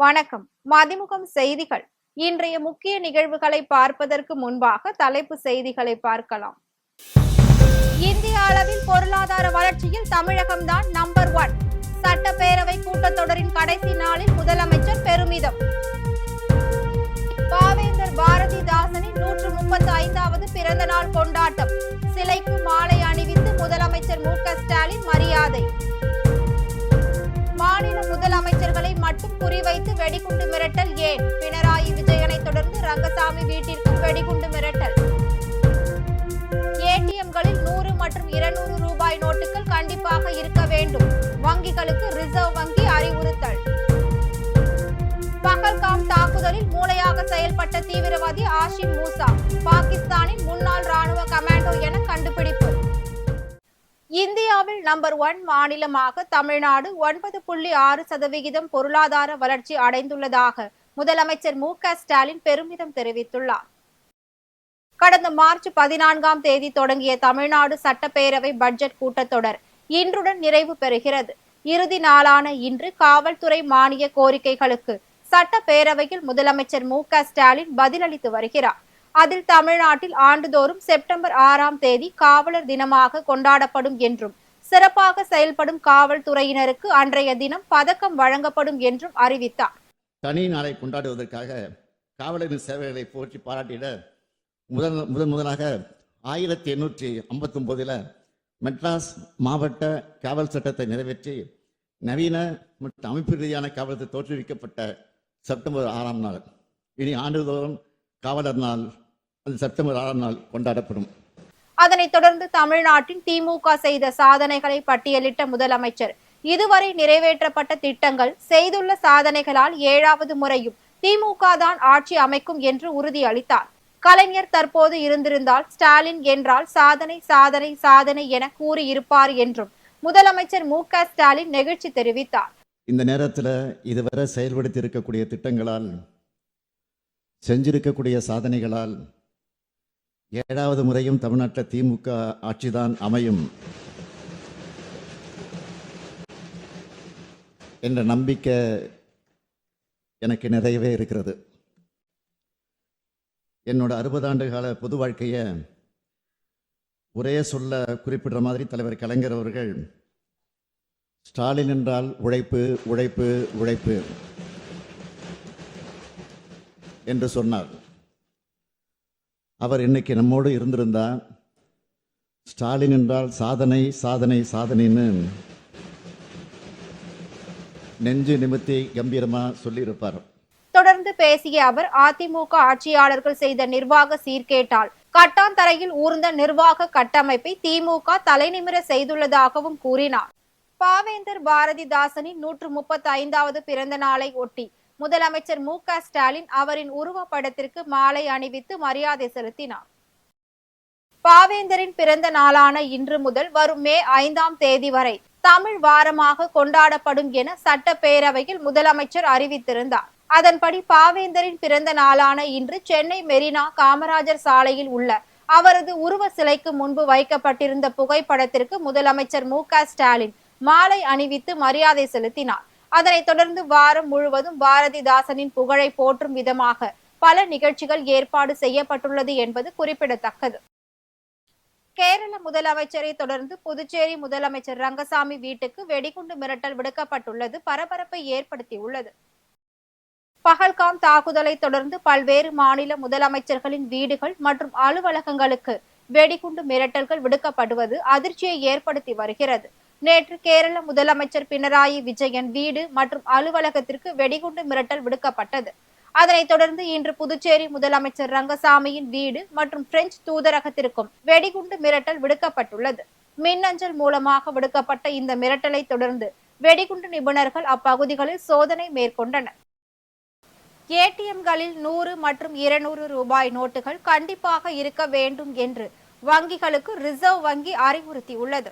வணக்கம். மதிமுகம் செய்திகள். இன்றைய முக்கிய நிகழ்வுகளை பார்ப்பதற்கு முன்பாக தலைப்பு செய்திகளை பார்க்கலாம். இந்திய அளவில் பொருளாதார வளர்ச்சியில் தமிழகம்தான் நம்பர் 1. சட்டப்பேரவை கூட்டத்தொடரின் கடைசி நாளில் முதலமைச்சர் பெருமிதம். பாவேந்தர் பாரதிதாசனின் 135வது பிறந்த நாள் கொண்டாட்டம். சிலைக்கு மாலை அணிவித்து முதலமைச்சர் மு க ஸ்டாலின் மரியாதை. மாநில முதலமைச்சர்களை மட்டும் குறிவைத்து வெடிகுண்டு மிரட்டல் ஏன்? பினராயி விஜயனை தொடர்ந்து ரங்கசாமி வீட்டிற்கும் வெடிகுண்டு மிரட்டல். ஏடிஎம்களில் 100 மற்றும் 200 ரூபாய் நோட்டுகள் கண்டிப்பாக இருக்க வேண்டும். வங்கிகளுக்கு ரிசர்வ் வங்கி அறிவுறுத்தல். பஹல்காம் தாக்குதலில் மூளையாக செயல்பட்ட தீவிரவாதி ஆஷிம் மூசா பாகிஸ்தானின் முன்னாள் ராணுவ கமாண்டோ என கண்டுபிடிப்பு. இந்தியாவில் நம்பர் 1 மாநிலமாக தமிழ்நாடு 9.6% பொருளாதார வளர்ச்சி அடைந்துள்ளதாக முதலமைச்சர் மு க ஸ்டாலின் பெருமிதம் தெரிவித்துள்ளார். கடந்த மார்ச் 14ஆம் தேதி தொடங்கிய தமிழ்நாடு சட்டப்பேரவை பட்ஜெட் கூட்டத்தொடர் இன்றுடன் நிறைவு பெறுகிறது. இறுதி நாளான இன்று காவல்துறை மானிய கோரிக்கைகளுக்கு சட்டப்பேரவையில் முதலமைச்சர் மு க ஸ்டாலின் பதிலளித்து வருகிறார். அதில் தமிழ்நாட்டில் ஆண்டுதோறும் செப்டம்பர் 6ஆம் தேதி காவலர் தினமாக கொண்டாடப்படும் என்றும் சிறப்பாக செயல்படும் காவல்துறையினருக்கு அன்றைய தினம் பதக்கம் வழங்கப்படும் என்றும் அறிவித்தார். தனி நாளை கொண்டாடுவதற்காக காவலரின் சேவைகளை போற்றி பாராட்டிட முதலாக 1859 மெட்ராஸ் மாவட்ட காவல் சட்டத்தை நிறைவேற்றி நவீன மற்றும் அமைப்பு ரீதியான காவலத்தை தோற்றுவிக்கப்பட்ட செப்டம்பர் 6ஆம் நாள் இனி ஆண்டுதோறும் காவலர் நாள் செப்டம்பர் 6ஆம் நாள் கொண்டாடப்படும். அதனைத் தொடர்ந்து தமிழ்நாட்டின் திமுக செய்த சாதனைகளை பட்டியலிட்ட முதலமைச்சர் இதுவரை நிறைவேற்றப்பட்ட திட்டங்கள், செய்துள்ள சாதனைகளால் 7வது முறையும் திமுக தான் ஆட்சி அமைக்கும் என்று உறுதியளித்தார். கலைஞர் தற்போது இருந்திருந்தால் ஸ்டாலின் என்றால் சாதனை சாதனை சாதனை என கூறியிருப்பார் என்றும் முதலமைச்சர் மு க ஸ்டாலின் நெகிழ்ச்சி தெரிவித்தார். இந்த நேரத்தில் இதுவரை செயல்படுத்தி இருக்கக்கூடிய திட்டங்களால், செஞ்சிருக்கக்கூடிய சாதனைகளால் 7வது முறையும் தமிழ்நாட்டில் திமுக ஆட்சிதான் அமையும் என்ற நம்பிக்கை எனக்கு நிறையவே இருக்கிறது. என்னோட 60 ஆண்டு கால பொது வாழ்க்கையை ஒரே சொல்ல குறிப்பிடுற மாதிரி தலைவர் கலைஞர் அவர்கள் ஸ்டாலின் என்றால் உழைப்பு உழைப்பு உழைப்பு என்று சொன்னார். அவர் இன்னைக்கு நம்மோடு இருந்திருந்தா ஸ்டாலின் என்றால் சாதனை சாதனை சாதனைன்னு நெஞ்சு நிமித்தி கம்பீரமா சொல்லியிருப்பார். தொடர்ந்து பேசிய அவர் அதிமுக ஆட்சியாளர்கள் செய்த நிர்வாக சீர்கேட்டால் கட்டாந்தரையில் ஊர்ந்த நிர்வாக கட்டமைப்பை திமுக தலைநிமிர செய்துள்ளதாகவும் கூறினார். பாவேந்தர் பாரதிதாசனின் 135வது பிறந்த நாளை ஒட்டி முதலமைச்சர் மு க ஸ்டாலின் அவரின் உருவப்படத்திற்கு மாலை அணிவித்து மரியாதை செலுத்தினார். பாவேந்தரின் பிறந்த நாளான இன்று முதல் வரும் மே 5ஆம் தேதி வரை தமிழ் வாரமாக கொண்டாடப்படும் என சட்டப்பேரவையில் முதலமைச்சர் அறிவித்திருந்தார். அதன்படி பாவேந்தரின் பிறந்த நாளான இன்று சென்னை மெரினா காமராஜர் சாலையில் உள்ள அவரது உருவ சிலைக்கு முன்பு வைக்கப்பட்டிருந்த புகைப்படத்திற்கு முதலமைச்சர் மு க ஸ்டாலின் மாலை அணிவித்து மரியாதை செலுத்தினார். அதனைத் தொடர்ந்து வாரம் முழுவதும் பாரதிதாசனின் புகழை போற்றும் விதமாக பல நிகழ்ச்சிகள் ஏற்பாடு செய்யப்பட்டுள்ளது என்பது குறிப்பிடத்தக்கது. கேரள முதலமைச்சரை தொடர்ந்து புதுச்சேரி முதலமைச்சர் ரங்கசாமி வீட்டுக்கு வெடிகுண்டு மிரட்டல் விடுக்கப்பட்டுள்ளது பரபரப்பை ஏற்படுத்தியுள்ளது. பஹல்காம் தாக்குதலை தொடர்ந்து பல்வேறு மாநில முதலமைச்சர்களின் வீடுகள் மற்றும் அலுவலகங்களுக்கு வெடிகுண்டு மிரட்டல்கள் விடுக்கப்படுவது அதிர்ச்சியை ஏற்படுத்தி வருகிறது. நேற்று கேரள முதலமைச்சர் பினராயி விஜயன் வீடு மற்றும் அலுவலகத்திற்கு வெடிகுண்டு மிரட்டல் விடுக்கப்பட்டது. அதனைத் தொடர்ந்து இன்று புதுச்சேரி முதலமைச்சர் ரங்கசாமியின் வீடு மற்றும் பிரெஞ்சு தூதரகத்திற்கும் வெடிகுண்டு மிரட்டல் விடுக்கப்பட்டுள்ளது. மின்னஞ்சல் மூலமாக விடுக்கப்பட்ட இந்த மிரட்டலை தொடர்ந்து வெடிகுண்டு நிபுணர்கள் அப்பகுதிகளில் சோதனை மேற்கொண்டனர். ஏடிஎம்களில் 100 மற்றும் 200 ரூபாய் நோட்டுகள் கண்டிப்பாக இருக்க வேண்டும் என்று வங்கிகளுக்கு ரிசர்வ் வங்கி அறிவுறுத்தியுள்ளது.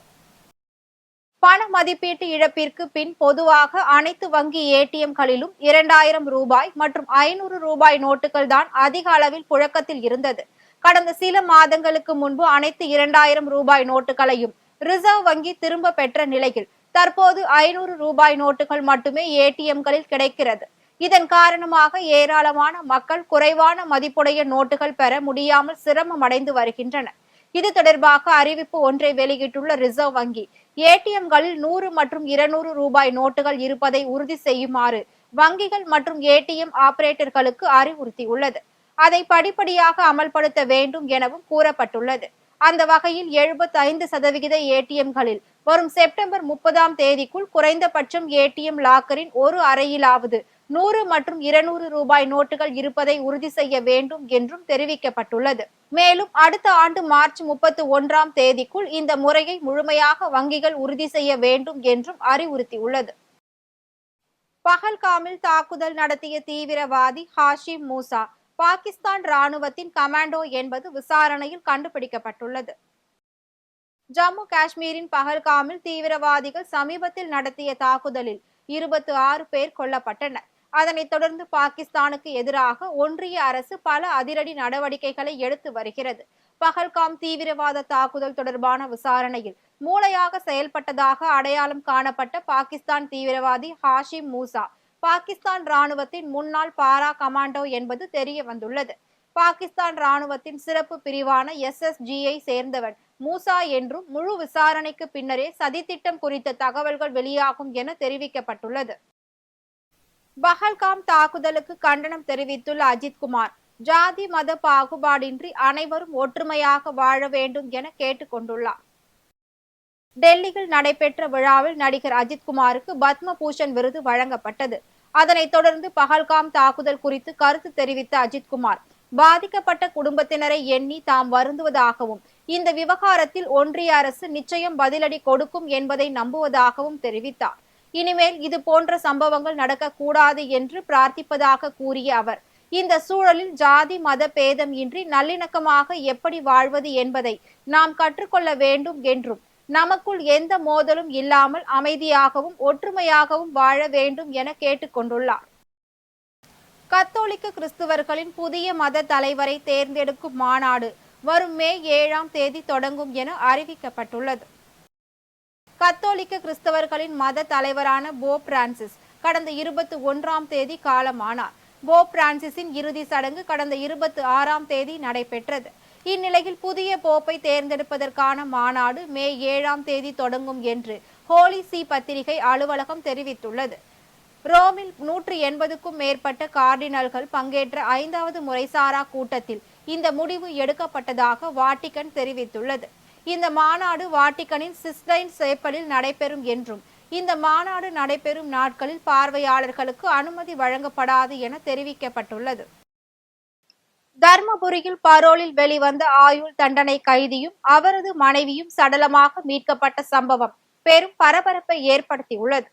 பண மதிப்பீட்டு இழப்பிற்கு பின் பொதுவாக அனைத்து வங்கி ஏடிஎம்களிலும் 2000 ரூபாய் மற்றும் 500 ரூபாய் நோட்டுகள் தான் அதிக அளவில் புழக்கத்தில் இருந்தது. கடந்த சில மாதங்களுக்கு முன்பு அனைத்து 2000 ரூபாய் நோட்டுகளையும் ரிசர்வ் வங்கி திரும்ப பெற்ற நிலையில் தற்போது 500 ரூபாய் நோட்டுகள் மட்டுமே ஏடிஎம்களில் கிடைக்கிறது. இதன் காரணமாக ஏராளமான மக்கள் குறைவான மதிப்புடைய நோட்டுகள் பெற முடியாமல் சிரமம் அடைந்து வருகின்றனர். இது தொடர்பாக அறிவிப்பு ஒன்றை வெளியிட்டுள்ள ரிசர்வ் வங்கி, ஏடிஎம்களில் 100 மற்றும் 200 ரூபாய் நோட்டுகள் இருப்பதை உறுதி செய்யுமாறு வங்கிகள் மற்றும் ஏடிஎம் ஆபரேட்டர்களுக்கு அறிவுறுத்தியுள்ளது. அதை படிப்படியாக அமல்படுத்த வேண்டும் எனவும் கூறப்பட்டுள்ளது. அந்த வகையில் 75% ஏடிஎம்களில் வரும் செப்டம்பர் 30ஆம் தேதிக்குள் குறைந்தபட்சம் ஏடிஎம் லாக்கரின் ஒரு அறையிலாவது 100 மற்றும் 200 ரூபாய் நோட்டுகள் இருப்பதை உறுதி செய்ய வேண்டும் என்றும் தெரிவிக்கப்பட்டுள்ளது. மேலும் அடுத்த ஆண்டு மார்ச் 31ஆம் தேதிக்குள் இந்த முறையை முழுமையாக வங்கிகள் உறுதி செய்ய வேண்டும் என்றும் அறிவுறுத்தியுள்ளது. பஹல்காமில் தாக்குதல் நடத்திய தீவிரவாதி ஹாஷிம் மூசா பாகிஸ்தான் ராணுவத்தின் கமாண்டோ என்பது விசாரணையில் கண்டுபிடிக்கப்பட்டுள்ளது. ஜம்மு காஷ்மீரின் பஹல்காமில் தீவிரவாதிகள் சமீபத்தில் நடத்திய தாக்குதலில் 26 பேர் கொல்லப்பட்டனர். அதனைத் தொடர்ந்து பாகிஸ்தானுக்கு எதிராக ஒன்றிய அரசு பல அதிரடி நடவடிக்கைகளை எடுத்து வருகிறது. பஹல்காம் தீவிரவாத தாக்குதல் தொடர்பான விசாரணையில் மூளையாக செயல்பட்டதாக அடையாளம் காணப்பட்ட பாகிஸ்தான் தீவிரவாதி ஹாஷிம் மூசா பாகிஸ்தான் ராணுவத்தின் முன்னாள் பாரா கமாண்டோ என்பது தெரிய வந்துள்ளது. பாகிஸ்தான் ராணுவத்தின் சிறப்பு பிரிவான SSGஐ சேர்ந்தவன் மூசா என்றும் முழு விசாரணைக்கு பின்னரே சதித்திட்டம் குறித்த தகவல்கள் வெளியாகும் என தெரிவிக்கப்பட்டுள்ளது. பஹல்காம் தாக்குதலுக்கு கண்டனம் தெரிவித்துள்ள அஜித்குமார், ஜாதி மத பாகுபாடின்றி அனைவரும் ஒற்றுமையாக வாழ வேண்டும் என கேட்டுக் கொண்டுள்ளார். டெல்லியில் நடைபெற்ற விழாவில் நடிகர் அஜித்குமாருக்கு பத்ம பூஷன் விருது வழங்கப்பட்டது. அதனைத் தொடர்ந்து பஹல்காம் தாக்குதல் குறித்து கருத்து தெரிவித்த அஜித்குமார், பாதிக்கப்பட்ட குடும்பத்தினரை எண்ணி தாம் வருந்துவதாகவும் இந்த விவகாரத்தில் ஒன்றிய அரசு நிச்சயம் பதிலடி கொடுக்கும் என்பதை நம்புவதாகவும் தெரிவித்தார். இனிமேல் இது போன்ற சம்பவங்கள் நடக்கக்கூடாது என்று பிரார்த்திப்பதாக கூறிய அவர், இந்த சூழலில் ஜாதி மத பேதம் இன்றி நல்லிணக்கமாக எப்படி வாழ்வது என்பதை நாம் கற்றுக்கொள்ள வேண்டும் என்றும் நமக்குள் எந்த மோதலும் இல்லாமல் அமைதியாகவும் ஒற்றுமையாகவும் வாழ வேண்டும் என கேட்டுக்கொண்டுள்ளார். கத்தோலிக்க கிறிஸ்தவர்களின் புதிய மத தலைவரை தேர்ந்தெடுக்கும் மாநாடு வரும் மே 7ஆம் தேதி தொடங்கும் என அறிவிக்கப்பட்டுள்ளது. கத்தோலிக்க கிறிஸ்தவர்களின் மத தலைவரான போப் பிரான்சிஸ் கடந்த 21ஆம் தேதி காலமானார். போப் பிரான்சிஸின் இறுதி சடங்கு கடந்த 26ஆம் தேதி நடைபெற்றது. இந்நிலையில் புதிய போப்பை தேர்ந்தெடுப்பதற்கான மாநாடு மே 7ஆம் தேதி தொடங்கும் என்று ஹோலி சி பத்திரிகை அலுவலகம் தெரிவித்துள்ளது. ரோமில் 180க்கும் மேற்பட்ட கார்டினல்கள் பங்கேற்ற 5வது முறைசாரா கூட்டத்தில் இந்த முடிவு எடுக்கப்பட்டதாக வாட்டிகன் தெரிவித்துள்ளது. இந்த மாநாடு வாட்டிகனின் சிஸ்டைன் சேப்பலில் நடைபெறும் என்றும் இந்த மாநாடு நடைபெறும் நாட்களில் பார்வையாளர்களுக்கு அனுமதி வழங்கப்படாது என தெரிவிக்கப்பட்டுள்ளது. தர்மபுரியில் பரோலில் வெளிவந்த ஆயுள் தண்டனை கைதியும் அவரது மனைவியும் சடலமாக மீட்கப்பட்ட சம்பவம் பெரும் பரபரப்பை ஏற்படுத்தியுள்ளது.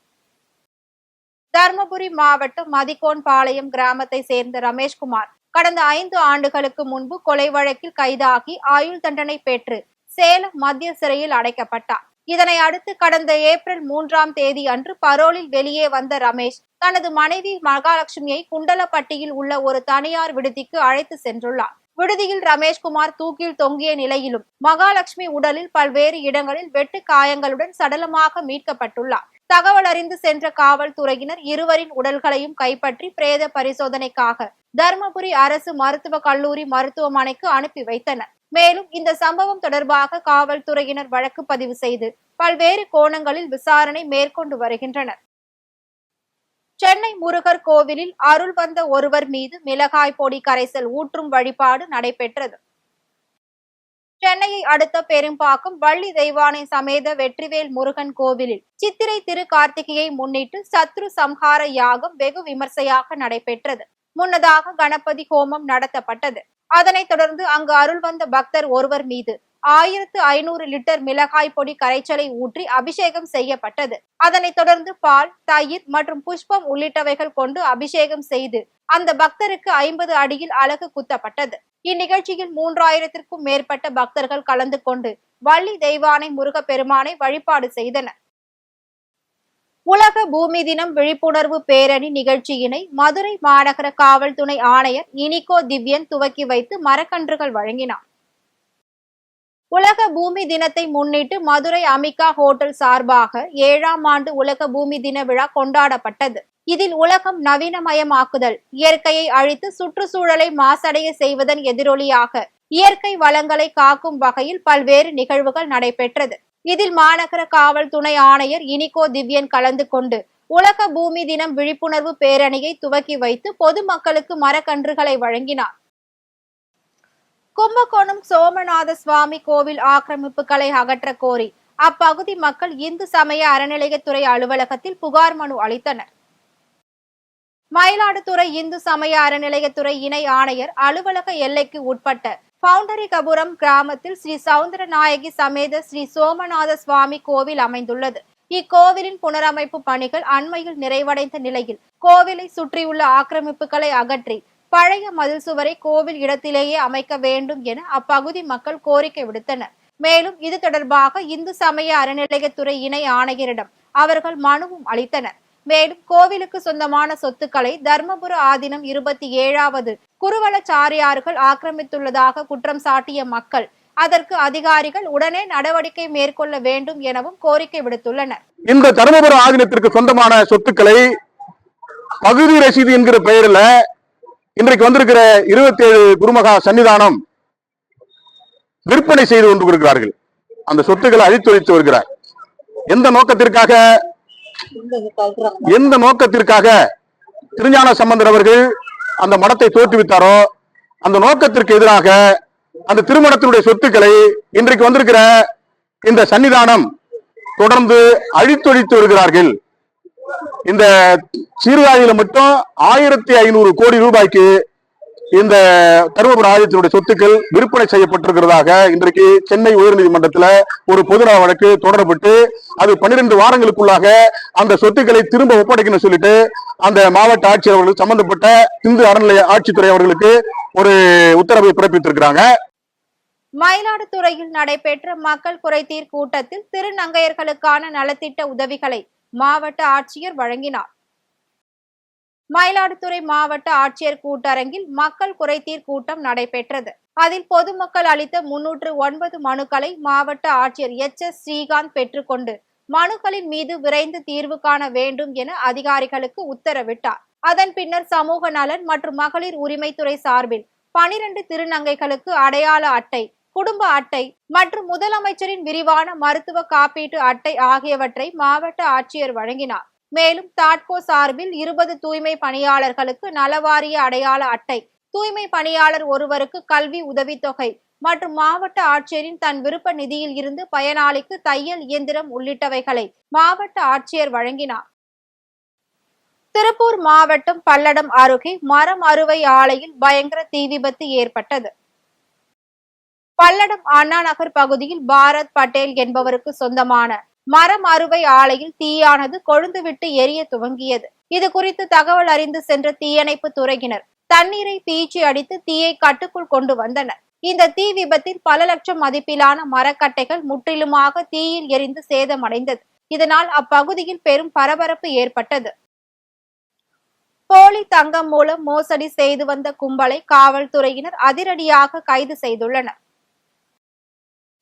தர்மபுரி மாவட்டம் மதிகோன்பாளையம் கிராமத்தை சேர்ந்த ரமேஷ்குமார் கடந்த 5 ஆண்டுகளுக்கு முன்பு கொலை வழக்கில் கைதாகி ஆயுள் தண்டனை பெற்று சேலம் மத்திய சிறையில் அடைக்கப்பட்டார். இதனை அடுத்து கடந்த ஏப்ரல் 3ஆம் தேதி அன்று பரோலில் வெளியே வந்த ரமேஷ் தனது மனைவி மகாலட்சுமியை குண்டலப்பட்டியில் உள்ள ஒரு தனியார் விடுதிக்கு அழைத்து சென்றுள்ளார். விடுதியில் ரமேஷ்குமார் தூக்கில் தொங்கிய நிலையிலும் மகாலட்சுமி உடலில் பல்வேறு இடங்களில் வெட்டு காயங்களுடன் சடலமாக மீட்கப்பட்டுள்ளார். தகவல் அறிந்து சென்ற காவல்துறையினர் இருவரின் உடல்களையும் கைப்பற்றி பிரேத பரிசோதனைக்காக தர்மபுரி அரசு மருத்துவக் கல்லூரி மருத்துவமனைக்கு அனுப்பி வைத்தனர். மேலும் இந்த சம்பவம் தொடர்பாக காவல்துறையினர் வழக்கு பதிவு செய்து பல்வேறு கோணங்களில் விசாரணை மேற்கொண்டு வருகின்றனர். சென்னை முருகர் கோவிலில் அருள் வந்த ஒருவர் மீது மிளகாய் பொடி கரைசல் ஊற்றும் வழிபாடு நடைபெற்றது. சென்னையை அடுத்த பெரும்பாக்கம் வள்ளி தெய்வானை சமேத வெற்றிவேல் முருகன் கோவிலில் சித்திரை திரு கார்த்திகையை முன்னிட்டு சத்ரு சம்ஹார யாகம் வெகு விமர்சையாக நடைபெற்றது. முன்னதாக கணபதி ஹோமம் நடத்தப்பட்டது. அதனைத் தொடர்ந்து அங்கு அருள் வந்த பக்தர் ஒருவர் மீது 1500 லிட்டர் மிளகாய் பொடி கரைச்சலை ஊற்றி அபிஷேகம் செய்யப்பட்டது. அதனைத் தொடர்ந்து பால், தயிர் மற்றும் புஷ்பம் உள்ளிட்டவைகள் கொண்டு அபிஷேகம் செய்து அந்த பக்தருக்கு 50 அடியில் அலகு குத்தப்பட்டது. இந்நிகழ்ச்சியில் 3000த்திற்கும் மேற்பட்ட பக்தர்கள் கலந்து கொண்டு வள்ளி தெய்வானை முருகப்பெருமானை வழிபாடு செய்தனர். உலக பூமி தினம் விழிப்புணர்வு பேரணி நிகழ்ச்சியினை மதுரை மாநகர காவல் துணை ஆணையர் இனிகோ திவ்யன் துவக்கி வைத்து மரக்கன்றுகள் வழங்கினார். உலக பூமி தினத்தை முன்னிட்டு மதுரை அமிகா ஹோட்டல் சார்பாக 7ஆம் ஆண்டு உலக பூமி தின விழா கொண்டாடப்பட்டது. இதில் உலகம் நவீனமயமாக்குதல், இயற்கையை அழித்து சுற்றுச்சூழலை மாசடைய செய்வதன் எதிரொலியாக இயற்கை வளங்களை காக்கும் வகையில் பல்வேறு நிகழ்வுகள் நடைபெற்றது. இதில் மாநகர காவல் துணை ஆணையர் இனிகோ திவ்யன் கலந்து கொண்டு உலக பூமி தினம் விழிப்புணர்வு பேரணியை துவக்கி வைத்து பொதுமக்களுக்கு மரக்கன்றுகளை வழங்கினார். கும்பகோணம் சோமநாத சுவாமி கோவில் ஆக்கிரமிப்புகளை அகற்ற கோரி அப்பகுதி மக்கள் இந்து சமய அறநிலையத்துறை அலுவலகத்தில் புகார் மனு அளித்தனர். மயிலாடுதுறை இந்து சமய அறநிலையத்துறை இணை ஆணையர் அலுவலக எல்லைக்கு உட்பட்ட பவுண்டரிகபுரம் கிராமத்தில் ஸ்ரீ சவுந்தரநாயகி சமேத ஸ்ரீ சோமநாத சுவாமி கோவில் அமைந்துள்ளது. இக்கோவிலின் புனரமைப்பு பணிகள் அண்மையில் நிறைவடைந்த நிலையில் கோவிலை சுற்றியுள்ள ஆக்கிரமிப்புகளை அகற்றி பழைய மதில் சுவரை கோவில் இடத்திலேயே அமைக்க வேண்டும் என அப்பகுதி மக்கள் கோரிக்கை விடுத்தனர். மேலும் இது தொடர்பாக இந்து சமய அறநிலையத்துறை இணை ஆணையரிடம் அவர்கள் மனுவும் அளித்தனர். மேலும் கோவிலுக்கு சொந்தமான சொத்துக்களை தர்மபுர ஆதீனம் 27வது குருவலச்சாரியார்கள் ஆக்கிரமித்துள்ளதாக குற்றம் சாட்டிய மக்கள் அதற்கு அதிகாரிகள் உடனே நடவடிக்கை மேற்கொள்ள வேண்டும் எனவும் கோரிக்கை விடுத்துள்ளனர். இந்த தர்மபுர ஆதீனத்திற்கு சொந்தமான சொத்துக்களை பகுதி ரசீது என்கிற பெயரில் இன்றைக்கு வந்திருக்கிற 27 குருமகா சன்னிதானம் விற்பனை செய்து கொண்டிருக்கிறார்கள். அந்த சொத்துக்களை அழித்தொழித்து வருகிறார். எந்த நோக்கத்திற்காக திருஞான சம்பந்தர் அவர்கள் அந்த மடத்தை தோற்றுவித்தாரோ அந்த நோக்கத்திற்கு எதிராக அந்த திருமணத்தினுடைய சொத்துக்களை இன்றைக்கு வந்திருக்கிற இந்த சன்னிதானம் தொடர்ந்து அழித்தொழித்து வருகிறார்கள். இந்த சீர்காழியில மட்டும் 1500 கோடி ரூபாய்க்கு இந்த தருமபுரம் ஆலயத்தினுடைய சொத்துக்கள் விற்பனை செய்யப்பட்டிருக்கிறதாக இன்றைக்கு சென்னை உயர்நீதிமன்றத்தில் ஒரு பொதுநல வழக்கு தொடரப்பட்டு அது 12 வாரங்களுக்குள்ளாக அந்த சொத்துக்களை திரும்ப ஒப்படைக்கணும் சொல்லிட்டு அந்த மாவட்ட ஆட்சியர் அவர்கள் சம்பந்தப்பட்ட இந்து அறநிலைய ஆட்சித்துறை அவர்களுக்கு ஒரு உத்தரவை பிறப்பித்திருக்கிறாங்க. மயிலாடுதுறையில் நடைபெற்ற மக்கள் குறைதீர் கூட்டத்தில் திருநங்கையர்களுக்கான நலத்திட்ட உதவிகளை மாவட்ட ஆட்சியர் வழங்கினார். மயிலாடுதுறை மாவட்ட ஆட்சியர் கூட்டரங்கில் மக்கள் குறைதீர் கூட்டம் நடைபெற்றது. அதில் பொதுமக்கள் அளித்த 309 மனுக்களை மாவட்ட ஆட்சியர் HS ஸ்ரீகாந்த் பெற்றுக்கொண்டு மனுக்களின் மீது விரைந்து தீர்வு காண வேண்டும் என அதிகாரிகளுக்கு உத்தரவிட்டார். அதன் பின்னர் சமூக நலன் மற்றும் மகளிர் உரிமைத்துறை சார்பில் 12 திருநங்கைகளுக்கு அடையாள அட்டை, குடும்ப அட்டை மற்றும் முதலமைச்சரின் விரிவான மருத்துவ காப்பீட்டு அட்டை ஆகியவற்றை மாவட்ட ஆட்சியர் வழங்கினார். மேலும் தாட்கோ சார்பில் 20 தூய்மை பணியாளர்களுக்கு நலவாரிய அடையாள அட்டை, தூய்மை பணியாளர் ஒருவருக்கு கல்வி உதவித்தொகை மற்றும் மாவட்ட ஆட்சியரின் தன் விருப்ப நிதியில் இருந்து பயனாளிக்கு தையல் இயந்திரம் உள்ளிட்டவைகளை மாவட்ட ஆட்சியர் வழங்கினார். திருப்பூர் மாவட்டம் பல்லடம் அருகே மரம் அறுவை ஆலையில் பயங்கர தீ விபத்து ஏற்பட்டது. பல்லடம் அண்ணா நகர் பகுதியில் பாரத் பட்டேல் என்பவருக்கு சொந்தமான மரம் அறுவை ஆலையில் தீயானது கொழுந்துவிட்டு எரிய துவங்கியது. இது குறித்து தகவல் அறிந்து சென்ற தீயணைப்பு துறையினர் தண்ணீரை பீச்சி அடித்து தீயை கட்டுக்குள் கொண்டு வந்தனர். இந்த தீ விபத்தில் பல லட்சம் மதிப்பிலான மரக்கட்டைகள் முற்றிலுமாக தீயில் எரிந்து சேதமடைந்தது. இதனால் அப்பகுதியில் பெரும் பரபரப்பு ஏற்பட்டது. போலி தங்கம் மூலம் மோசடி செய்து வந்த கும்பலை காவல்துறையினர் அதிரடியாக கைது செய்துள்ளனர்.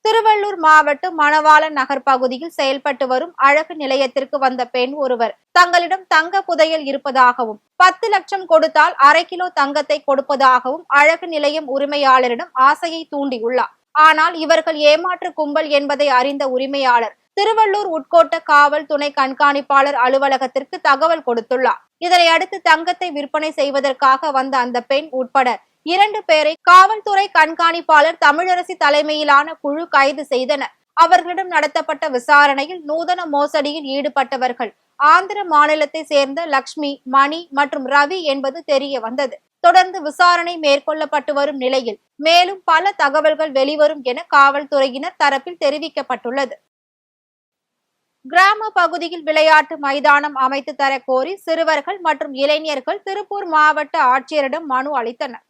திருவள்ளூர் மாவட்டம் மணவாளன் நகர் பகுதியில் செயல்பட்டு வரும் அழகு நிலையத்திற்கு வந்த பெண் ஒருவர் தங்களிடம் தங்க புதையல் இருப்பதாகவும் 10 லட்சம் கொடுத்தால் அரை கிலோ தங்கத்தை கொடுப்பதாகவும் அழகு நிலையம் உரிமையாளரிடம் ஆசையை தூண்டியுள்ளார். ஆனால் இவர்கள் ஏமாற்று கும்பல் என்பதை அறிந்த உரிமையாளர் திருவள்ளூர் உட்கோட்ட காவல் துணை கண்காணிப்பாளர் அலுவலகத்திற்கு தகவல் கொடுத்துள்ளார். இதனை அடுத்து தங்கத்தை விற்பனை செய்வதற்காக வந்த அந்த பெண் உட்பட 2 பேரை காவல்துறை கண்காணிப்பாளர் தமிழரசி தலைமையிலான குழு கைது செய்தனர். அவர்களிடம் நடத்தப்பட்ட விசாரணையில் நூதன மோசடியில் ஈடுபட்டவர்கள் ஆந்திர மாநிலத்தை சேர்ந்த லக்ஷ்மி, மணி மற்றும் ரவி என்பது தெரிய வந்தது. தொடர்ந்து விசாரணை மேற்கொள்ளப்பட்டு வரும் நிலையில் மேலும் பல தகவல்கள் வெளிவரும் என காவல்துறையினர் தரப்பில் தெரிவிக்கப்பட்டுள்ளது. கிராம பகுதியில் விளையாட்டு மைதானம் அமைத்து தர கோரி சிறுவர்கள் மற்றும் இளைஞர்கள் திருப்பூர் மாவட்ட ஆட்சியரிடம் மனு அளித்தனர்.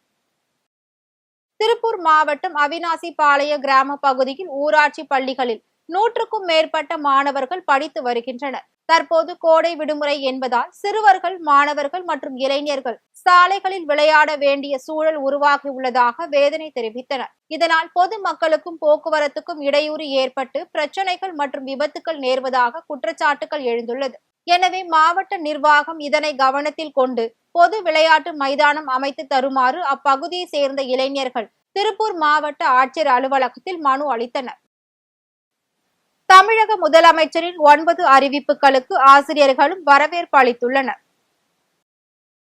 திருப்பூர் மாவட்டம் அவினாசி பாளைய கிராம பகுதியில் ஊராட்சி பள்ளிகளில் 100க்கும் மேற்பட்ட மாணவர்கள் படித்து வருகின்றனர். தற்போது கோடை விடுமுறை என்பதால் சிறுவர்கள், மாணவர்கள் மற்றும் இளைஞர்கள் சாலைகளில் விளையாட வேண்டிய சூழல் உருவாகியுள்ளதாக வேதனை தெரிவித்தனர். இதனால் பொதுமக்களுக்கும் போக்குவரத்துக்கும் இடையூறு ஏற்பட்டு பிரச்சனைகள் மற்றும் விபத்துக்கள் நேர்வதாக குற்றச்சாட்டுகள் எழுந்துள்ளது. எனவே மாவட்ட நிர்வாகம் இதனை கவனத்தில் கொண்டு பொது விளையாட்டு மைதானம் அமைத்து தருமாறு அப்பகுதியை சேர்ந்த இளைஞர்கள் திருப்பூர் மாவட்ட ஆட்சியர் அலுவலகத்தில் மனு அளித்தனர். தமிழக முதலமைச்சரின் 9 அறிவிப்புகளுக்கு ஆசிரியர்களும் வரவேற்பு அளித்துள்ளனர்.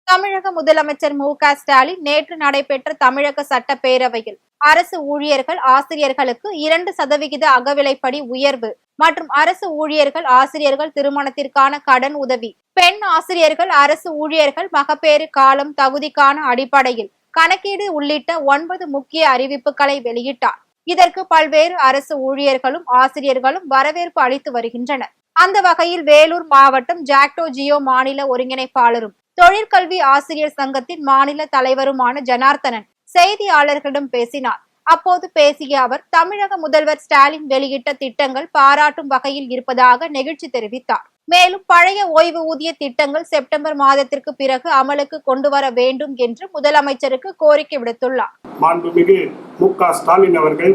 தமிழக முதலமைச்சர் மு.க. ஸ்டாலின் நேற்று நடைபெற்ற தமிழக சட்டப்பேரவையில் அரசு ஊழியர்கள் ஆசிரியர்களுக்கு 2% அகவிலைப்படி உயர்வு மற்றும் அரசு ஊழியர்கள் ஆசிரியர்கள் திருமணத்திற்கான கடன் உதவி, பெண் ஆசிரியர்கள் அரசு ஊழியர்கள் மகப்பேறு காலம் தகுதிக்கான அடிப்படையில் கணக்கீடு உள்ளிட்ட 9 முக்கிய அறிவிப்புகளை வெளியிட்டார். இதற்கு பல்வேறு அரசு ஊழியர்களும் ஆசிரியர்களும் வரவேற்பு அளித்து வருகின்றனர். அந்த வகையில் வேலூர் மாவட்டம் ஜாக்டோ ஜியோ மாநில ஒருங்கிணைப்பாளரும் தொழிற்கல்வி ஆசிரியர் சங்கத்தின் மாநில தலைவருமான ஜனார்த்தனன் செய்தியாளர்களிடம் பேசினார். அப்போது பேசிய அவர், தமிழக முதல்வர் ஸ்டாலின் வெளியிட்ட திட்டங்கள் பாராட்டும் வகையில் இருப்பதாக நெகிழ்ச்சி தெரிவித்தார். மேலும் பழைய ஓய்வு ஊதிய திட்டங்கள் செப்டம்பர் மாதத்திற்கு பிறகு அமலுக்கு கொண்டு வர வேண்டும் என்று முதலமைச்சருக்கு கோரிக்கை விடுத்துள்ளார். மாண்புமிகு மு.க. ஸ்டாலின் அவர்கள்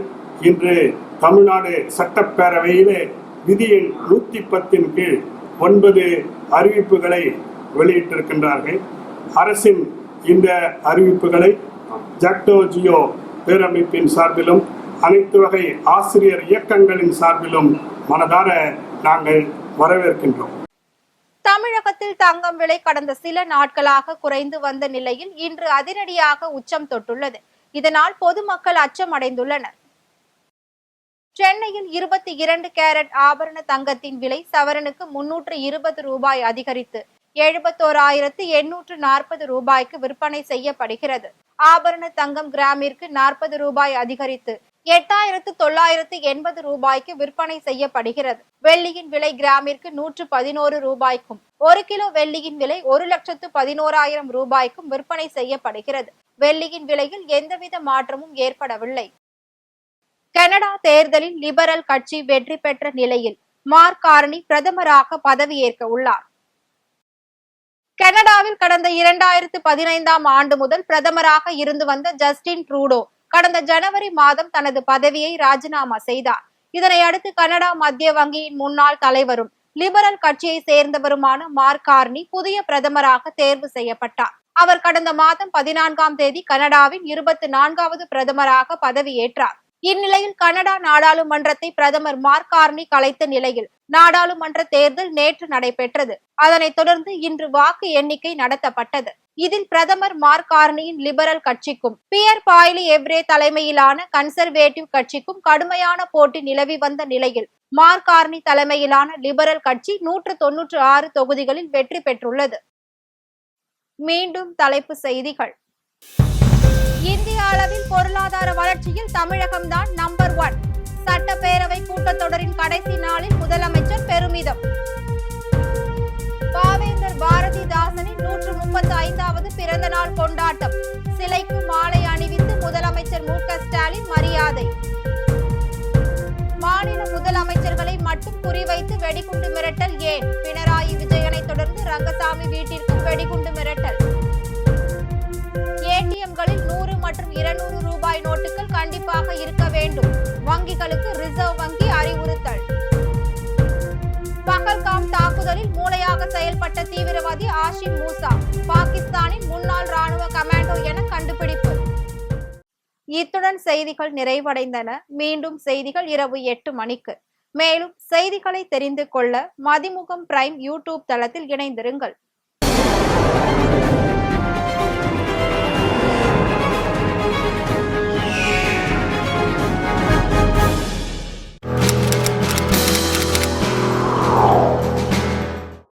இன்று தமிழ்நாடு சட்டப்பேரவையிலே விதி எண் 110 கீழ் 9 அறிவிப்புகளை வெளியிட்டிருக்கின்றார்கள். அரசின் இந்த அறிவிப்புகளை ஜாக்டோ ஜியோ பேரமைப்பின் சார்பிலும் அனைத்து வகை ஆசிரியர் இயக்கங்களின் சார்பிலும் மனதார நாங்கள் வரவேற்கின்றோம். தமிழகத்தில் தங்கம் விலை கடந்த சில நாட்களாக குறைந்து வந்த நிலையில் இன்று அதிரடியாக உச்சம் தொட்டுள்ளது. இதனால் பொதுமக்கள் அச்சம் அடைந்துள்ளனர். சென்னையில் 22 கேரட் ஆபரண தங்கத்தின் விலை சவரனுக்கு 320 ரூபாய் அதிகரித்து 71,840 ரூபாய்க்கு விற்பனை செய்யப்படுகிறது. ஆபரண தங்கம் கிராமிற்கு 40 ரூபாய் அதிகரித்து 8,980 ரூபாய்க்கு விற்பனை செய்யப்படுகிறது. வெள்ளியின் விலை கிராமிற்கு 111 ரூபாய்க்கும் 1 கிலோ வெள்ளியின் விலை 1,11,000 ரூபாய்க்கும் விற்பனை செய்யப்படுகிறது. வெள்ளியின் விலையில் எந்தவித மாற்றமும் ஏற்படவில்லை. கனடா தேர்தலில் லிபரல் கட்சி வெற்றி பெற்ற நிலையில் மார்க் கார்னி பிரதமராக பதவியேற்க உள்ளார். கனடாவில் கடந்த 2015ஆம் ஆண்டு முதல் பிரதமராக இருந்து வந்த ஜஸ்டின் ட்ரூடோ கடந்த ஜனவரி மாதம் தனது பதவியை ராஜினாமா செய்தார். இதனை அடுத்து கனடா மத்திய வங்கியின் முன்னாள் தலைவரும் லிபரல் கட்சியை சேர்ந்தவருமான மார்க் கார்னி புதிய பிரதமராக தேர்வு செய்யப்பட்டார். அவர் கடந்த மாதம் 14ஆம் தேதி கனடாவின் 24வது பிரதமராக பதவியேற்றார். இந்நிலையில் கனடா நாடாளுமன்றத்தை பிரதமர் மார்க் கார்னி கலைத்த நிலையில் நாடாளுமன்ற தேர்தல் நேற்று நடைபெற்றது. அதனைத் தொடர்ந்து இன்று வாக்கு எண்ணிக்கை நடத்தப்பட்டது. இதில் பிரதமர் மார்க் கார்னியின் லிபரல் கட்சிக்கும் பியர் பாய்லி எவ்ரே தலைமையிலான கன்சர்வேட்டிவ் கட்சிக்கும் கடுமையான போட்டி நிலவி வந்த நிலையில் மார்க் கார்னி தலைமையிலான லிபரல் கட்சி 196 தொகுதிகளில் வெற்றி பெற்றுள்ளது. மீண்டும் தலைப்பு செய்திகள். இந்திய அளவில் பொருளாதார வளர்ச்சியில் தமிழகம்தான் நம்பர் 1. சட்டப்பேரவை கூட்டத்தொடரின் கடைசி நாளில் முதலமைச்சர் பெருமிதம். பாவேந்தர் பாரதிதாசனின் 135வது பிறந்த நாள் கொண்டாட்டம். சிலைக்கு மாலை அணிவித்து முதலமைச்சர் மு.க. ஸ்டாலின் மரியாதை. மாநில முதலமைச்சர்களை மட்டும் குறிவைத்து வெடிகுண்டு மிரட்டல் ஏன்? பினராயி விஜயனை தொடர்ந்து ரங்கசாமி வீட்டிற்கும் வெடிகுண்டு மிரட்டல். ஏடிஎம்களில் 100 மற்றும் 200 ரூபாய் நோட்டுகள் கண்டிப்பாக இருக்க வேண்டும். வங்கிகளுக்கு ரிசர்வ் வங்கி அறிவுறுத்தல். பஹல்காம் தாக்குதலில் மூளையாக செயல்பட்ட தீவிரவாதி ஆஷிம் மூசா பாகிஸ்தானின் முன்னாள் ராணுவ கமாண்டோ என கண்டுபிடிப்பு. இத்துடன் செய்திகள் நிறைவடைந்தன. மீண்டும் செய்திகள் இரவு 8 மணிக்கு. மேலும் செய்திகளை தெரிந்து கொள்ள மதிமுகம் பிரைம் யூடியூப் தளத்தில் இணைந்திருங்கள்.